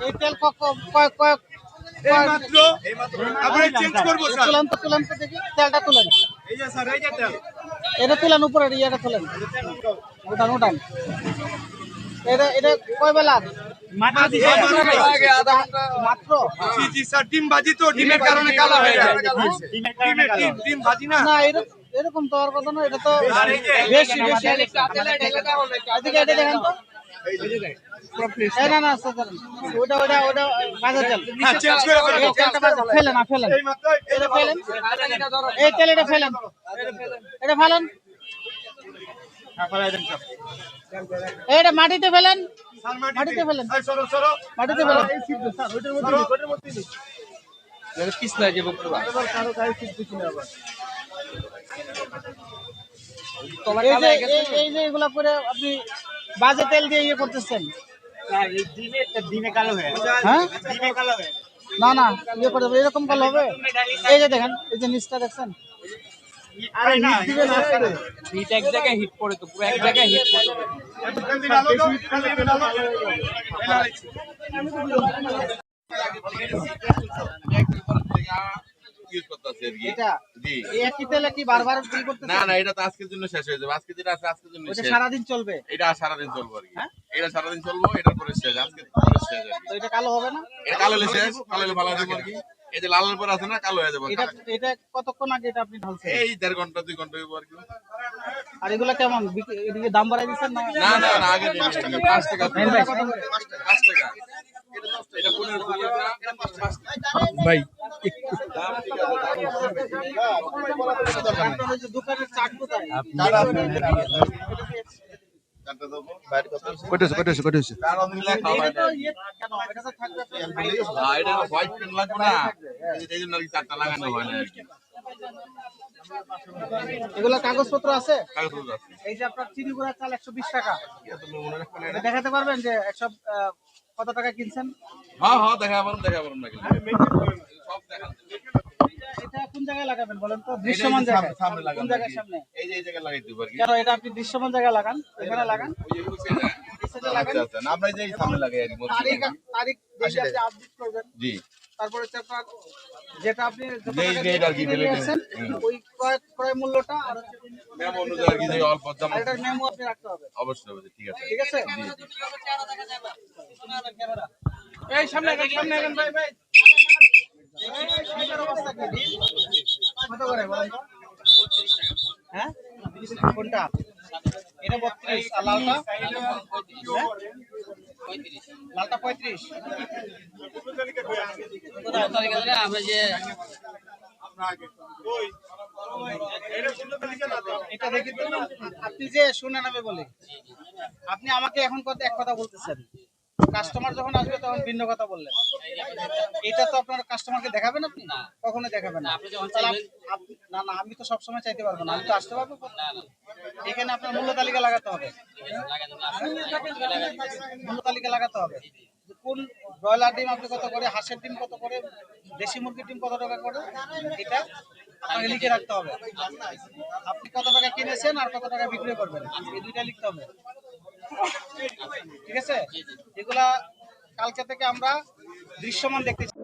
এই তেল কয় কয় এইমাত্র আপনি চেঞ্জ করব স্যার। তুলেন তো দেখি তেলটা তুলেন। এই যে স্যার এই যে তেল। এটা তুলেন উপরে ইয়েটা তুলেন। উঠান। এটা কয় বেলা? মাত্র জি জি স্যার, ডিম ভাজি তো ডিমের কারণে কালো হয়ে যায়। ডিম ভাজি না। না এরকম তো আর কথা না, এটা তো বেশি এদিকে এটা দেখেন তো। না স্যার, ওটা বাজার তেল। হ্যাঁ, চেঞ্জ করে ফেলেন। এই তেলটা ফেলেন না, ফেলেন। এটা ফেলেন, এই তেল এটা ফেলেন, এটা ফেলেন, এটা মাটিতে ফেলেন, মাটিতে ফেলেন, মাটিতে ফেলেন। এই যে এগুলা করে আপনি বাজে তেল দিয়ে ইয়ে করতেছেন। হ্যাঁ না ইয়ে করে দেবে, এরকম কালো হবে। এই যে দেখেন, এই যে নিচটা দেখছেন। হিট এক জায়গায় হিট পড়ে তো পুরো এক জায়গায় হিট পড়ে। এটা তো আজকের জন্য শেষ হয়ে যাবে। আজকের দিন আছে, আজকের জন্য শেষ। সারাদিন চলবে, এটা সারাদিন চলবে আর কি। এটা সারাদিন চলবো, এটার পরে শেষ। আজকে পরে শেষ আর কি। তো এটা কালো হবে না? এটা কালো হলে শেষ, কালো হলে ভালো হবে আর কি। এই যে লালের পর আছে না, কালো হয়ে যাবে। এটা কতক্ষণ আগে এটা আপনি ঢালছেন? এই 1.5 ঘন্টা 2 ঘন্টা হইব আর কি। আর এগুলা কেমন এদিকে দাম বাড়াই দিচ্ছেন না? না আগে 5 টাকা 5 টাকা। এটা 15 ভাই দোকানের চাট কোথায়? এগুলা কাগজপত্র আছে? এই যে আপনার চিনি গুঁড়া চাল 120 টাকা, দেখাতে পারবেন যে কত টাকা কিনছেন? হ্যাঁ দেখা পারুন না কিন্তু সব দেখা। এটা কোন জায়গায় লাগাবেন বলেন তো? দৃশ্যমান জায়গায়। সামনে লাগান। কোন জায়গায় সামনে? এই যে এই জায়গায় লাগাই দিব আর কি। কেন এটা আপনি দৃশ্যমান জায়গায় লাগান, এখানে লাগান। আচ্ছা না, আমরা এই সামনে লাগাই আর কি। তারিখ দেখে আপনি আপডেট করবেন। জি। তারপরে আপনার যেটা আপনি যেই আর কি দিয়েছেন ওই ক্রয় মূল্যটা আর মেমো অনুযায়ী আর কি, যে অল্প দাম এটা মেমো আপনি রাখতে হবে। অবশ্যই ঠিক আছে। ঠিক আছে। এই সামনে এখন ভাই এই অবস্থা কি? কত করে বলেন তো? হ্যাঁ কোনটা? এটা 32 আর লালটা? লালটা 35। আমরা যে এটা দেখি তো, আপনি যে শুনে নেবে বলে আপনি আমাকে এখন এক কথা বলতেছেন, কাস্টমার যখন আসবে তখন ভিন্ন কথা বললেন। এটা তো আপনার কাস্টমারকে দেখাবেন আপনি? কখনো দেখাবেন না। না আমি তো সবসময় চাইতে পারবো না, আমি তো আসতে পারবো। এখানে আপনার মূল্য তালিকা লাগাতে হবে, মূল্য তালিকা লাগাতে হবে। কোন ব্রয়লার ডিম আপনি কত করে, হাঁসের ডিম কত করে, দেশি মুরগির ডিম কত টাকা করে, এটা আপনাকে লিখে রাখতে হবে। আপনি কত টাকা কিনেছেন আর কত টাকা বিক্রি করবেন, এই দুইটা লিখতে হবে। ঠিক আছে। এগুলা কালকে থেকে আমরা দৃশ্যমান দেখতেছি।